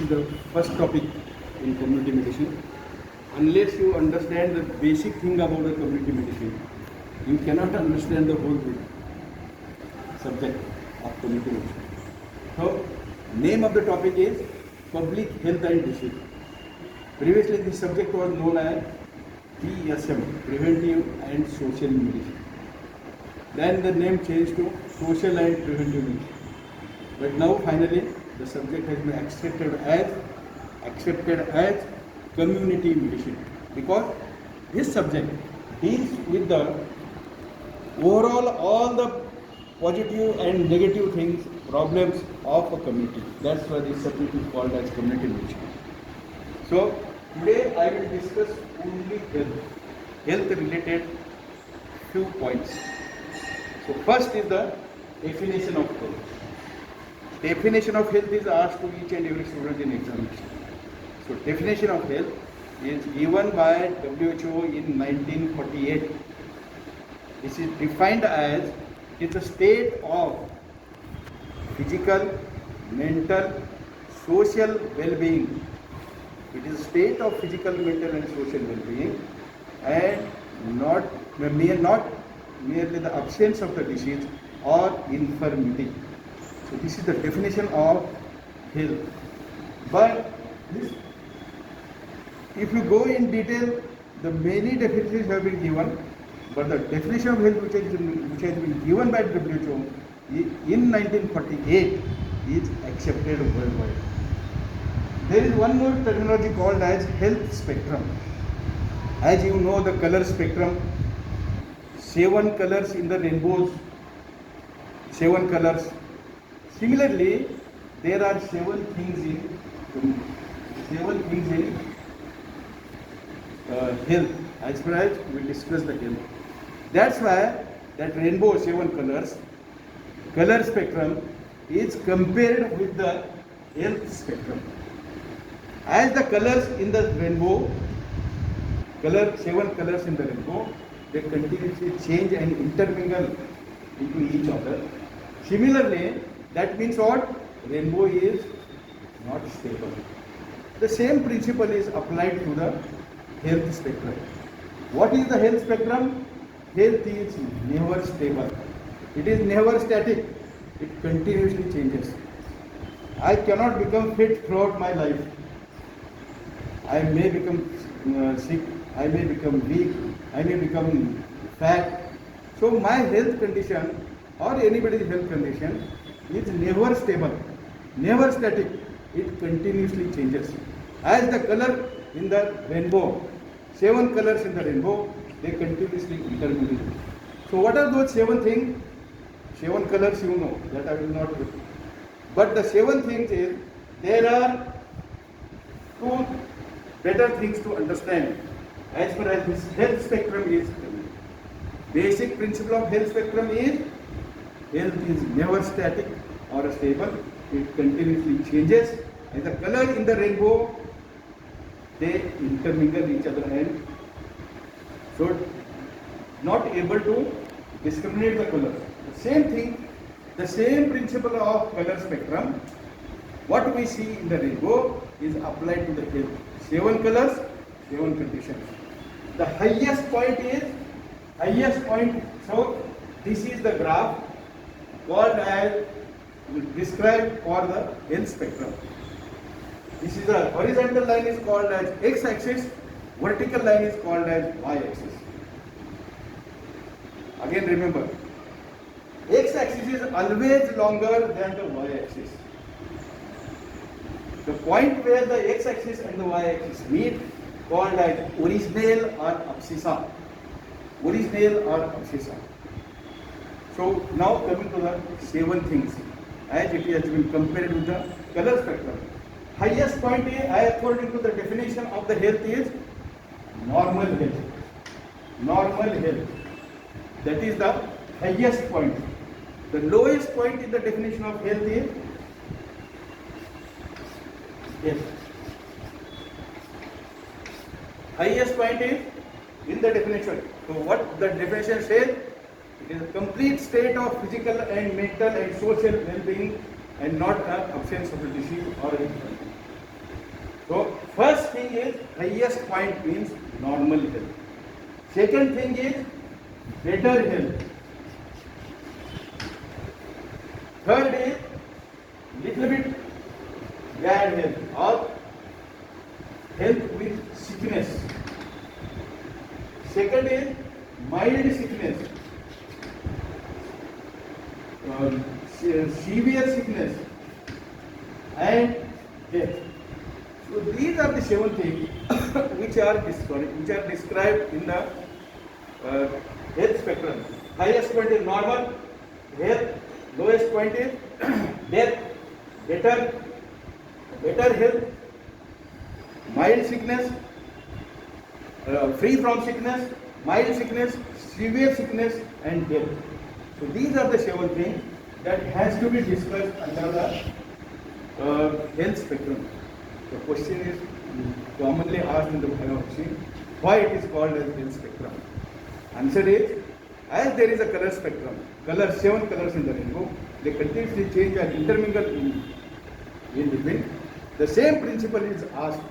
is the first topic in community medicine. Unless you understand the basic thing about the community medicine, you cannot understand the whole subject of community medicine. So, name of the topic is Public Health and Disease. Previously, this subject was known as PSM, Preventive and Social Medicine. Then the name changed to Social and Preventive Medicine. But now, finally, the subject has been accepted as community medicine, because this subject deals with the overall all the positive and negative things, problems of a community. That's why this subject is called as community medicine. So today I will discuss only health related few points. So first is the definition of health. Definition of health is asked to each and every student in examination. So definition of health is given by WHO in 1948. This is defined as it's a state of physical, mental, social well-being. It is a state of physical, mental and social well-being, and not merely the absence of the disease or infirmity. So this is the definition of health. But if you go in detail, the many definitions have been given, but the definition of health which has been given by WHO in 1948 is accepted worldwide. There is one more terminology called as health spectrum. As you know, the color spectrum, 7 colors in the rainbows, 7 colors. Similarly, there are 7 things in health, as far as we discuss the health. That's why that rainbow 7 colors, color spectrum is compared with the health spectrum. As the colors in the rainbow, 7 colors in the rainbow, they continuously change and intermingle into each other. Similarly, that means what? Rainbow is not stable. The same principle is applied to the health spectrum. What is the health spectrum? Health is never stable. It is never static. It continuously changes. I cannot become fit throughout my life. I may become sick. I may become weak. I may become fat. So my health condition or anybody's health condition is never stable, never static. It continuously changes. As the color in the rainbow, 7 colors in the rainbow, they continuously intermingle. So what are those 7 things? 7 colors you know, that I will not repeat. But the 7 things is, there are 2 better things to understand as far as this health spectrum is concerned. Basic principle of health spectrum is, health is never static or stable. It continuously changes. And the color in the rainbow, they intermingle each other and so not able to discriminate the colors. The same thing, the same principle of color spectrum, what we see in the rainbow is applied to the health. 7 colors, 7 conditions. The highest point, so this is the graph called as, described for the health spectrum. This is the horizontal line is called as x-axis, vertical line is called as y-axis. Again remember, x-axis is always longer than the y-axis. The point where the x-axis and the y-axis meet called as original or abscissa. Original or abscissa. So now coming to the 7 things, as it has been compared with the color spectrum. Highest point is, according to the definition of the health, is normal health. Normal health. That is the highest point. The lowest point in the definition of health is, yes. Highest point is in the definition. So what the definition says, it is a complete state of physical and mental and social well-being and not an absence of a disease or anything. thing is highest point means normal health. Second thing is better health. Third is little bit bad health or health with sickness. Second is mild sickness, severe sickness, and death. So these are the 7 things which are described in the health spectrum. Highest point is normal health, lowest point is death, better health, mild sickness, free from sickness, mild sickness, severe sickness, and death. So these are the 7 things that has to be discussed under the health spectrum. The question is commonly asked in the biopsy, why it is called as health spectrum? Answer is, as there is a color spectrum, 7 colors in the rainbow, they continuously change and intermingle in between. The same principle is asked.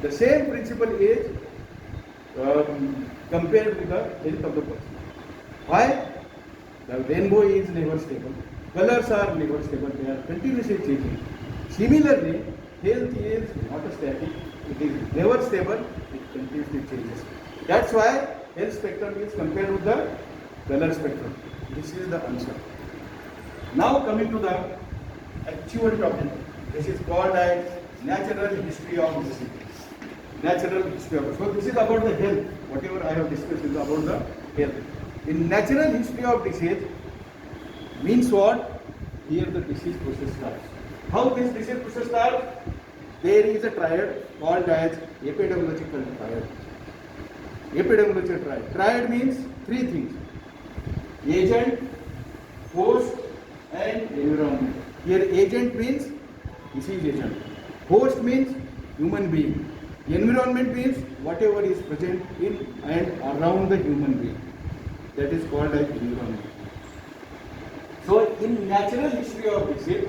The same principle is compared with the health of the person. Why? The rainbow is never stable. Colors are never stable. They are continuously changing. Similarly, health is not a static. It is never stable. It continuously changes. That's why health spectrum is compared with the color spectrum. This is the answer. Now coming to the actual topic. This is called as natural history of disease. Natural history of. So this is about the health. Whatever I have discussed is about the health. In natural history of disease means what? Here the disease process starts. How this disease process starts? There is a triad called as epidemiological triad. Epidemiological triad. Triad means 3 things: agent, host, and environment. Here agent means disease agent. Host means human being. Environment means whatever is present in and around the human being. That is called as environment. So in natural history of disease,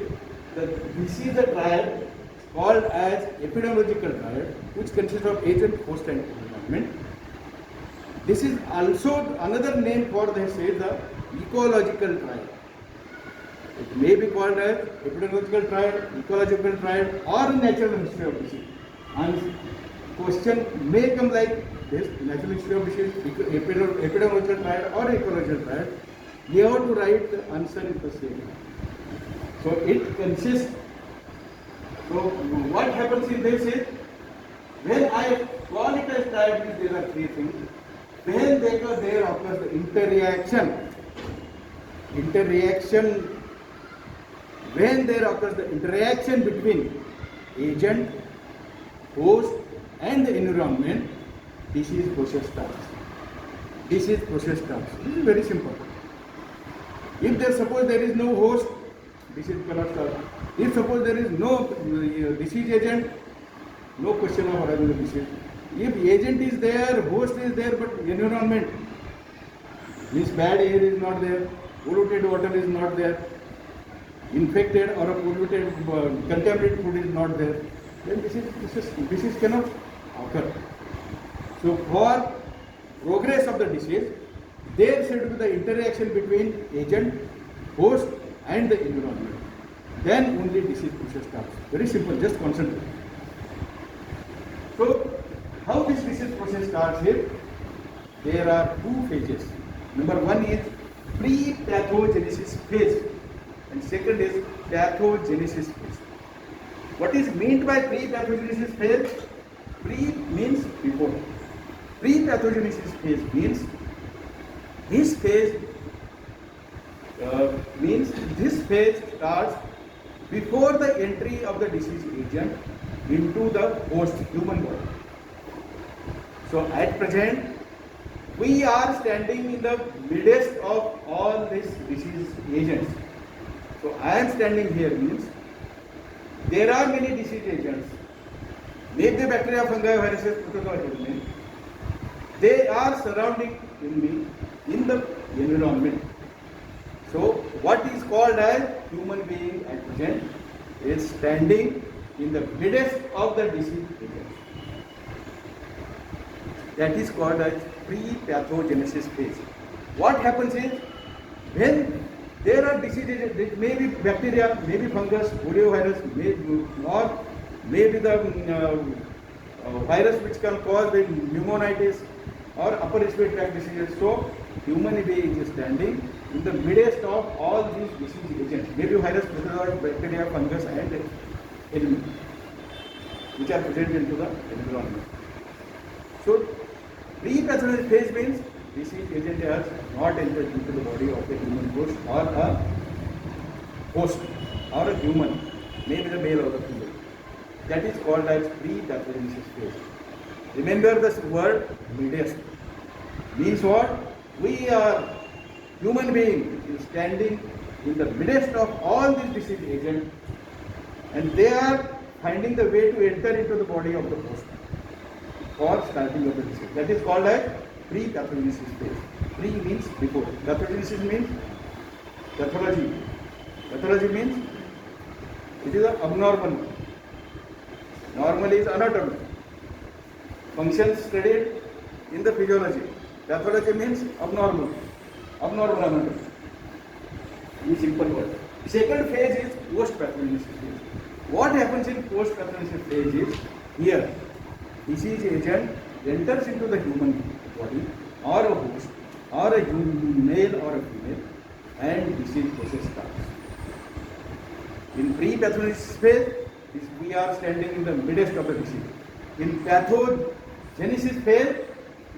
this is a triad called as epidemiological triad, which consists of agent, host, and environment. This is also another name for this is the ecological triad. It may be called as epidemiological triad, ecological triad, or natural history of disease. And question may come like this: natural history of disease, epidemiological triad, or ecological triad. You have to write the answer in the same. So it consists. So what happens in this is, when I call it as triad, there are 3 things. When there occurs the interaction. When there occurs the interaction between agent, host, and the environment, disease process starts. This is very simple. If suppose there is no host, disease cannot start. If suppose there is no disease agent, no question of arising the disease. If agent is there, host is there, but environment means bad air is not there, polluted water is not there, infected or a polluted, contaminated food is not there, then disease cannot occur. So for progress of the disease, there should be the interaction between agent, host, and the environment. Then only disease process starts. Very simple, just concentrate. So how this disease process starts here? There are 2 phases. Number 1 is pre-pathogenesis phase, and second is pathogenesis phase. What is meant by pre-pathogenesis phase? Pre means before. Pre-pathogenesis phase means this phase starts before the entry of the disease agent into the host human body. So at present, we are standing in the midst of all these disease agents. So I am standing here means there are many disease agents. Maybe bacteria, fungi, viruses, protozoa, they are surrounding in me in the environment. So what is called as human being at present is standing in the midst of the disease agents. That is called as pre-pathogenesis phase. What happens is, when there are diseases, it may be bacteria, maybe fungus, poliovirus, or maybe the virus which can cause the pneumonitis or upper respiratory tract diseases. So, human being is standing in the midst of all these disease agents, maybe virus, bacteria, fungus, and element, which are present into the environment. So, pre-pathogenesis phase means disease agent has not entered into the body of the human host or a human, maybe the male or the female. That is called as pre-pathogenesis phase. Remember this word midst. Means what? We are human being is standing in the midst of all these disease agents, and they are finding the way to enter into the body of the host for starting of the disease. That is called as pre-pathogenesis phase. Pre means before. Pathogenesis means pathology. Pathology means it is abnormal. Normal is anatomy. Functions studied in the physiology. Pathology means abnormal. Abnormal anatomy. In simple word. Second phase is post-pathogenesis phase. What happens in post-pathogenesis phase is, here disease agent enters into the human body or a host or a male or a female, and disease process starts. In pre-pathogenesis phase, we are standing in the midst of the disease. In pathogenesis phase,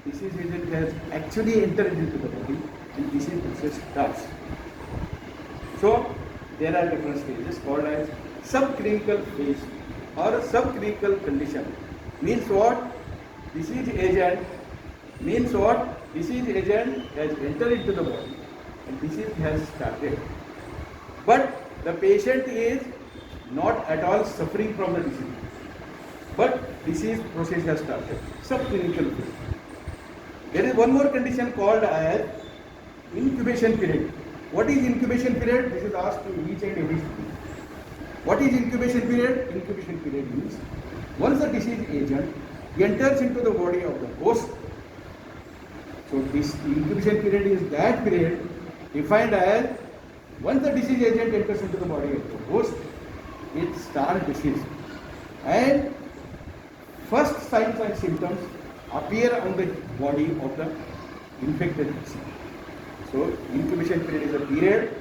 disease agent has actually entered into the body and disease process starts. So, there are different stages called as subclinical phase or a subclinical condition. Means what? Disease agent means what? Disease agent has entered into the body and disease has started. But the patient is not at all suffering from the disease. But disease process has started. Subclinical phase. There is one more condition called as incubation period. What is incubation period? This is asked to each and every student. What is incubation period? Incubation period means once the disease agent enters into the body of the host. So this incubation period is that period defined as once the disease agent enters into the body of the host, it starts disease. And first signs and symptoms appear on the body of the infected person. So, incubation period is a period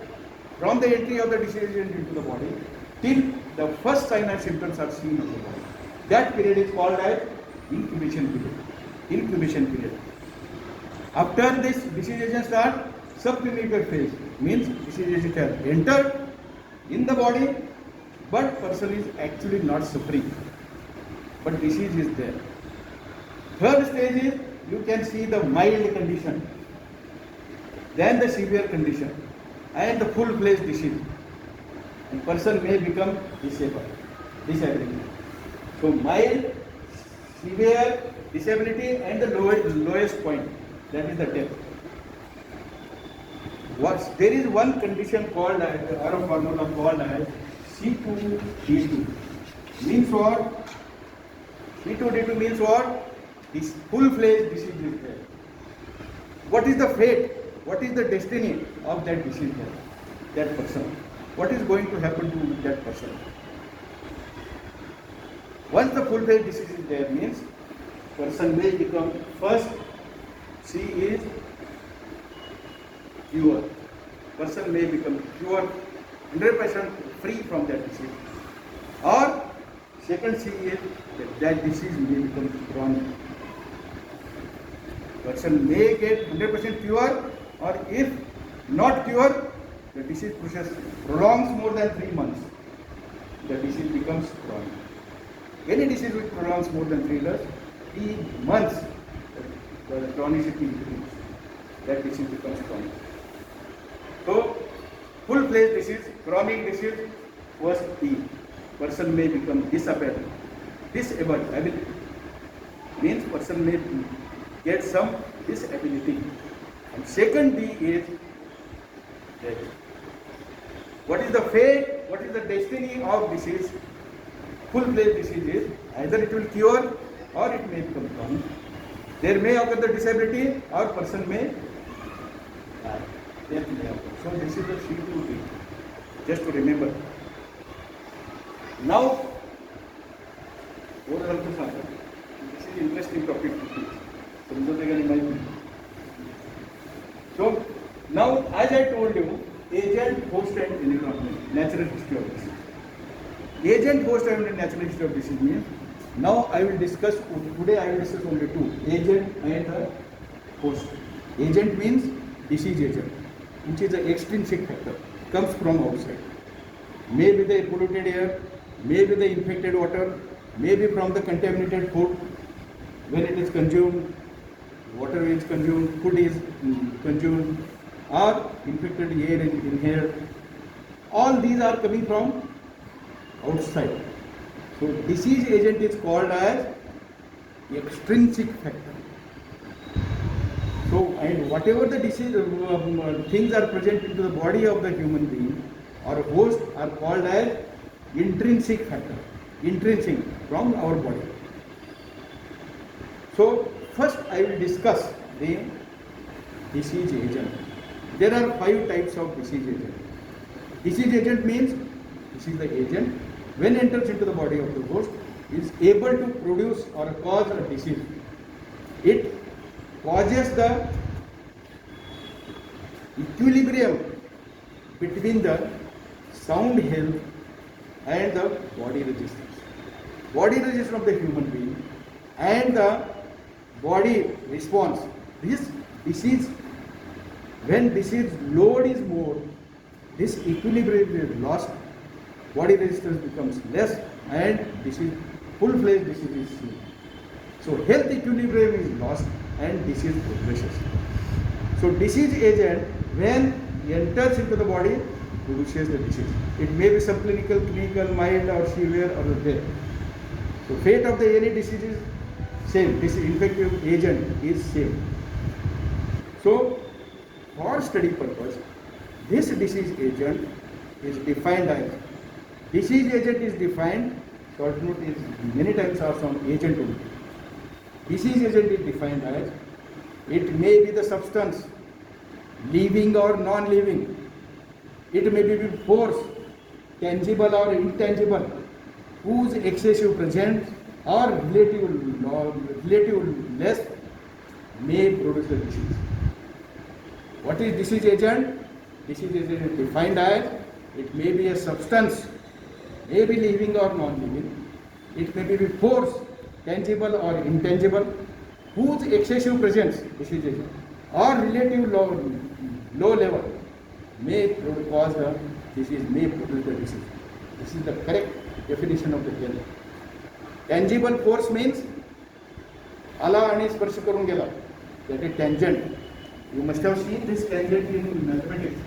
from the entry of the disease agent into the body till the first sign and symptoms are seen in the body. That period is called as incubation period. Incubation period. After this disease agent starts, subclinical phase means disease agent has entered in the body, but person is actually not suffering, but disease is there. Third stage is you can see the mild condition, then the severe condition, and the full-fledged disease. And person may become disability. So mild, severe, disability, and the lowest point, that is the death. There is one condition called as, or a formula called as C2D2. Means what? C2D2 means what? This full-fledged disease is there. What is the fate? What is the destiny of that disease, that person? What is going to happen to that person? Once the full-fledged disease is there, means person may become, first C is cure. Person may become cured, 100% free from that disease. Or second C is that disease may become chronic. Person may get 100% cure, or if not cured, the disease process prolongs more than 3 months. The disease becomes chronic. Any disease which prolongs more than 3 months, the chronicity increases. That disease becomes chronic. So, full-fledged disease, chronic disease, first D. Person may become disabled. Ability means person may get some disability. And second D is death. What is the fate? What is the destiny of disease? Full-fledged disease is either it will cure or it may become chronic. There may occur the disability or person may die. Death may occur. So this is the C2D. Just to remember. Now, what else to say? This is interesting topic. So now, as I told you, agent, host, and environment, natural history of disease. Agent, host, and natural history of disease means. Now I will discuss, today I will discuss only two, agent and host. Agent means disease agent, which is an extrinsic factor, comes from outside. Maybe the polluted air, maybe the infected water, maybe from the contaminated food, when it is consumed, water is consumed, food is consumed, or infected air is inhaled. All these are coming from outside. So disease agent is called as extrinsic factor. So, and whatever the disease things are present into the body of the human being or host are called as intrinsic factor, intrinsic from our body. So first I will discuss the disease agent. There are 5 types of disease agent. Disease agent means this is the agent when enters into the body of the host is able to produce or cause a disease. It causes the equilibrium between the sound health and the body resistance. Body resistance of the human being and the body response. This disease, when disease load is more, this equilibrium is lost, body resistance becomes less, and disease, full-fledged disease is seen. So health equilibrium is lost and disease progresses. So disease agent, when enters into the body, produces the disease. It may be subclinical, clinical, mild or severe or death. So fate of the any disease is same. This infective agent is same. So for study purpose, this disease agent is defined as, disease agent is defined, short note is many times are from agent only. Disease agent is defined as, it may be the substance, living or non-living. It may be force, tangible or intangible, whose excessive presence or relative less may produce the disease. What is disease agent? Disease agent is defined as, it may be a substance, may be living or non-living. It may be force, tangible or intangible, whose excessive presence, disease agent, or relative low level may cause the disease, may produce the disease. This is the correct definition of the health. Tangible force means आला आणि स्पर्श करून गेला. That is tangent. You must have seen this tangent in mathematics.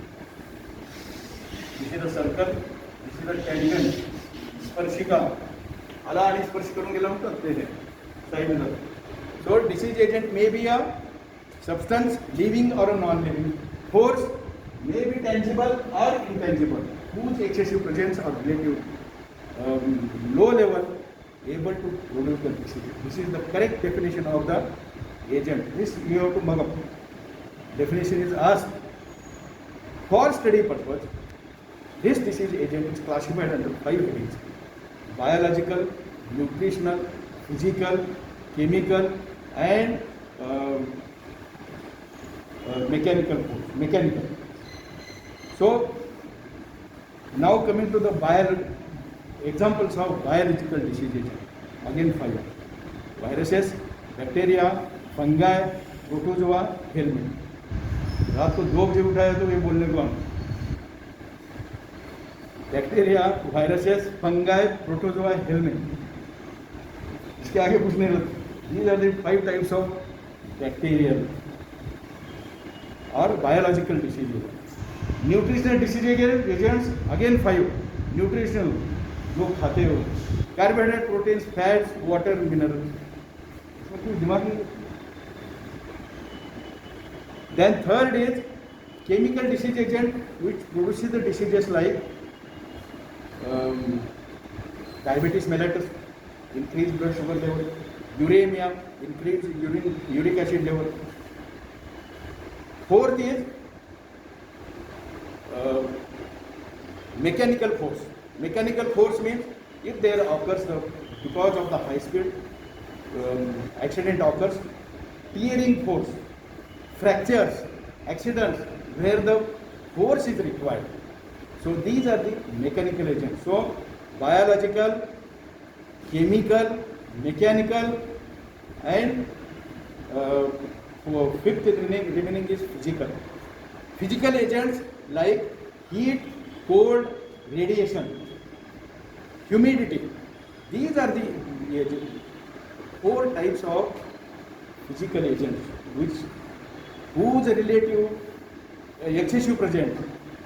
This is a circle. This is a tangent. स्पर्शिका. आला आणि स्पर्श करून गेला म्हणतात ते हे. Side La. So disease agent may be a substance, living or a non-living. Force may be tangible or intangible, whose excessive presence or relative low level able to produce the disease. This is the correct definition of the agent. This you have to mug up. Definition is asked. For study purpose, this disease agent is classified under 5 headings: biological, nutritional, physical, chemical, and mechanical. So now coming to the examples of biological disease agent. Again 5. Viruses, bacteria, fungi, protozoa, helminth. रात को 2 बजे उठाया तो ये बोलने को हम bacteria, viruses, fungi, protozoa, helminth. इसके आगे पूछने लगे. These are the 5 types of bacterial or biological disease agents. Nutritional disease agents again 5. Nutritional, जो खाते हो, carbohydrate, proteins, fats, water, minerals. इसमें कोई दिमाग नहीं. Then third is chemical disease agent, which produces the diseases like diabetes mellitus, increased blood sugar level, uremia, increase uric acid level. Fourth is mechanical force. Mechanical force means if there occurs because of the high speed accident occurs, tearing force, fractures, accidents where the force is required. So these are the mechanical agents. So biological, chemical, mechanical, and fifth remaining is physical. Physical agents like heat, cold, radiation, humidity. These are the four types of physical agents whose relative excessive presence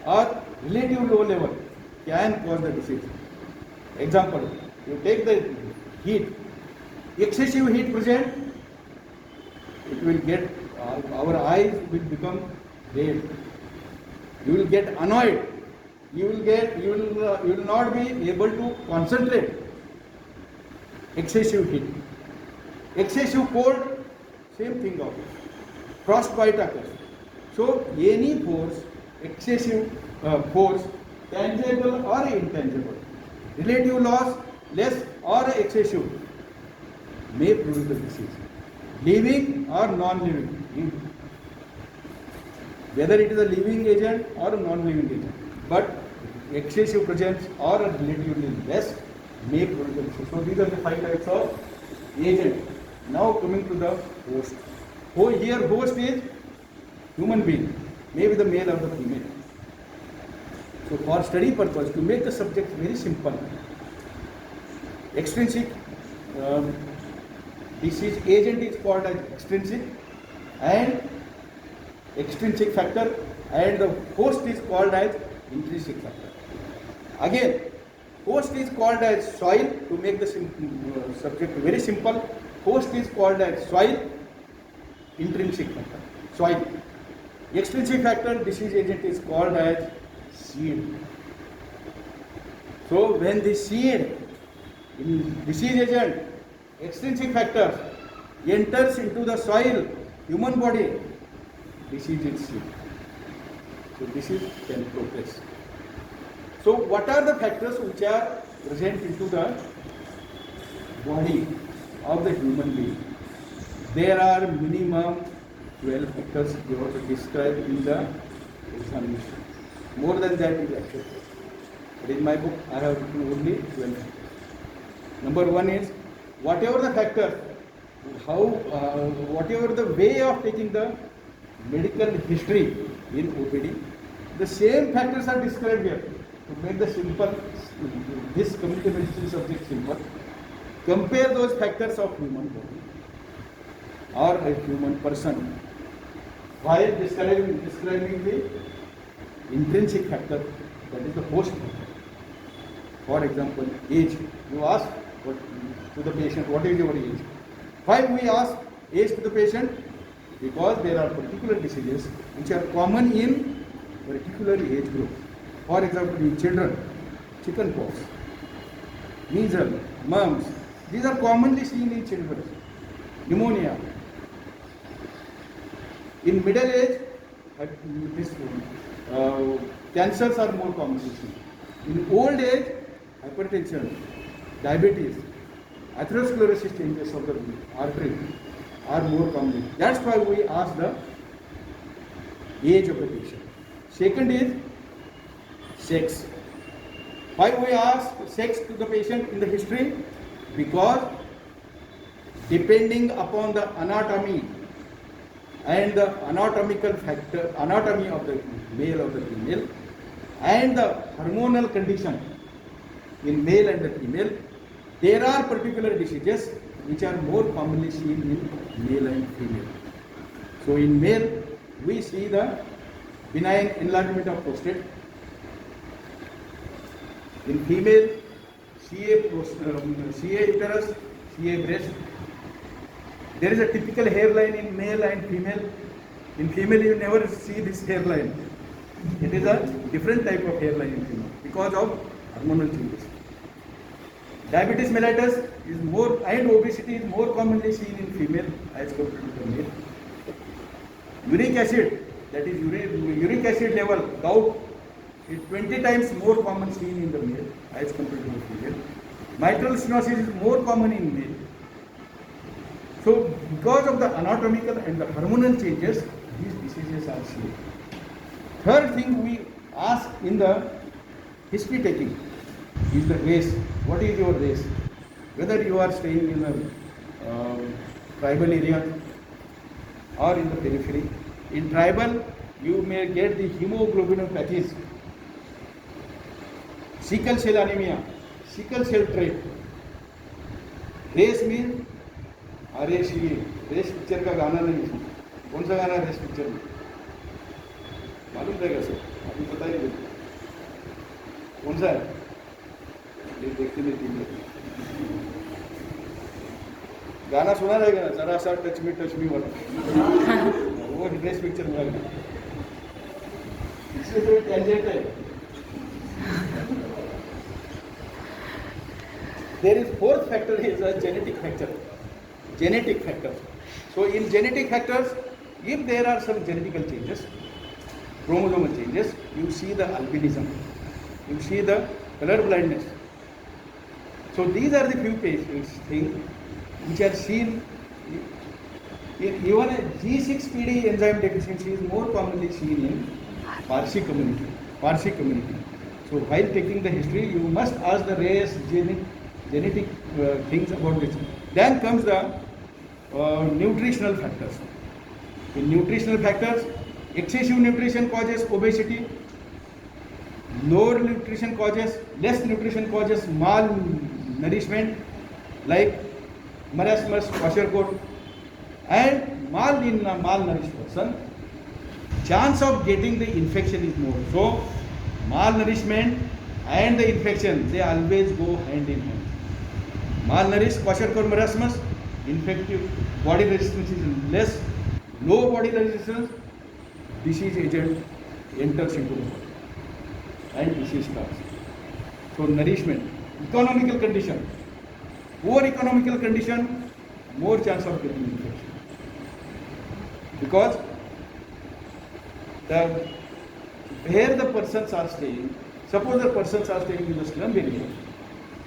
or relative low level can cause the disease. Example, you take the heat, excessive heat present, it will get, our eyes will become red. You will get annoyed. You will not be able to concentrate. Excessive heat. Excessive cold, same thing occurs. Frostbite occurs. So any force, excessive force, tangible or intangible, relative loss, less or excessive, may produce the disease. Living or non-living, whether it is a living agent or a non-living agent, but excessive presence or a relatively less may produce the disease. So these are the 5 types of agent. Now coming to the host. Here host is human being, maybe the male or the female. So for study purpose, to make the subject very simple, extrinsic disease agent is called as extrinsic, and extrinsic factor, and the host is called as intrinsic factor. Again, host is called as soil. To make the subject very simple, host is called as soil, intrinsic factor, soil. Extrinsic factor, disease agent, is called as seed. So when the seed in disease agent, extrinsic factor, enters into the soil, human body, disease is seed. So disease can progress. So what are the factors which are present into the body of the human being? There are minimum 12 factors we have to describe in the examination. More than that is accepted. But in my book, I have written only 12 factors. Number one is whatever the factor, whatever the way of taking the medical history in OPD, the same factors are described here. To make the simple, this community medicine subject simple, compare those factors of human body or a human person while describing the intrinsic factor, that is the host factor. For example, age. You ask to the patient, what is your age? Why we ask age to the patient? Because there are particular diseases which are common in particular age group. For example, in children, chickenpox, measles, mumps, these are commonly seen in children. Pneumonia. In middle age, cancers are more commonly seen. In old age, hypertension, diabetes, atherosclerosis changes of the artery are more common. That's why we ask the age of the patient. Second is sex. Why we ask sex to the patient in the history? Because depending upon the anatomy and the anatomical factor, anatomy of the male or the female, and the hormonal condition in male and the female, there are particular diseases which are more commonly seen in male and female. So in male, we see the benign enlargement of prostate. In female, CA uterus, CA breast. There is a typical hairline in male and female. In female, you never see this hairline. It is a different type of hairline in female because of hormonal changes. Diabetes mellitus, is more, and obesity is more commonly seen in female as compared to the male. Uric acid, that is uric acid level, gout, is 20 times more common seen in the male as compared to the female. Mitral stenosis is more common in male. So, because of the anatomical and the hormonal changes, these diseases are seen. Third thing we ask in the history taking is the race. What is your race? Whether you are staying in a tribal area or in the periphery. In tribal, you may get the hemoglobinopathies, sickle cell anemia, sickle cell trait. Race mean RACE, race picture का गाना नहीं है. कौन सा गाना race picture में मालूम रहेगा सर? अभी पता ही नहीं कौन सा है. ये देखते नहीं गाना सुना रहेगा ना, जरा सा टच मी वाला. वो रेस पिक्चर में गाना. इसलिए तो टेंजेंट है. There is fourth factor is a genetic factor. Genetic factor. So in genetic factors, if there are some genetical changes, chromosomal changes, you see the albinism, you see the color blindness. So these are the few things which are seen. Even a G6PD enzyme deficiency is more commonly seen in Parsi community. So while taking the history, you must ask the race, genetic things about this. Then comes the nutritional factors. In nutritional factors, excessive nutrition causes obesity, lower nutrition causes, less nutrition causes malnourishment like marasmus, kwashiorkor, and malnourished person, chance of getting the infection is more. So malnourishment and the infection, they always go hand in hand. Malnourished, kwashiorkor, marasmus, infective, body resistance is less, low body resistance, disease agent enters into the body and disease starts. So nourishment, economical condition, poor economical condition, more chance of getting infection. Because where the persons are staying, suppose the persons are staying in the slum area,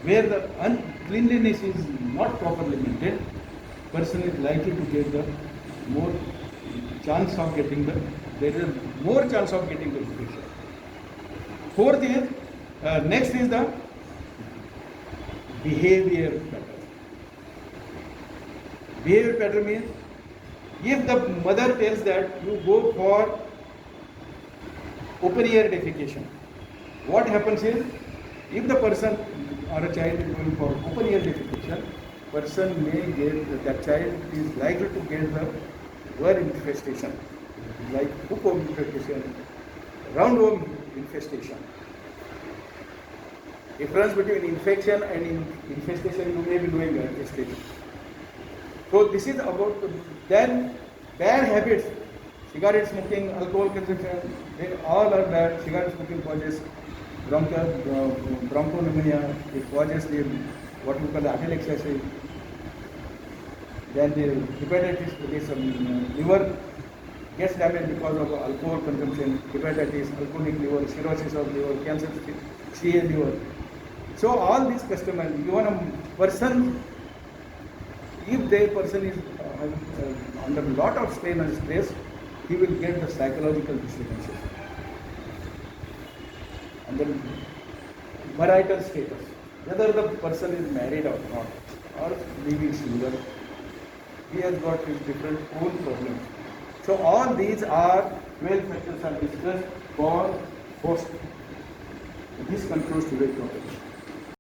where the uncleanliness is not properly maintained, person is likely to get the more chance of getting there is a more chance of getting the infection. Fourth is, next is the behavior pattern. Behavior pattern means, if the mother tells that you go for open air defecation, what happens is, if the person or a child is going for open air defecation, person may get, that child is likely to get the worm infestation, like hookworm infestation, roundworm infestation. Difference between infection and infestation, you may be knowing infestation. So this is about, then bad habits, cigarette smoking, alcohol consumption, they all are bad. Cigarette smoking causes bronchopneumonia, it causes the what we call the atelectasis. Then the hepatitis, this liver gets damaged because of alcohol consumption, hepatitis, alcoholic liver, cirrhosis of liver, cancer, CA liver. So all these customers, even a person, if the person is under a lot of strain and stress, he will get the psychological disturbances. And then marital status, whether the person is married or not, or living single, he has got his different own problems. So all these are 12 factors are discussed for host. This concludes today's topic.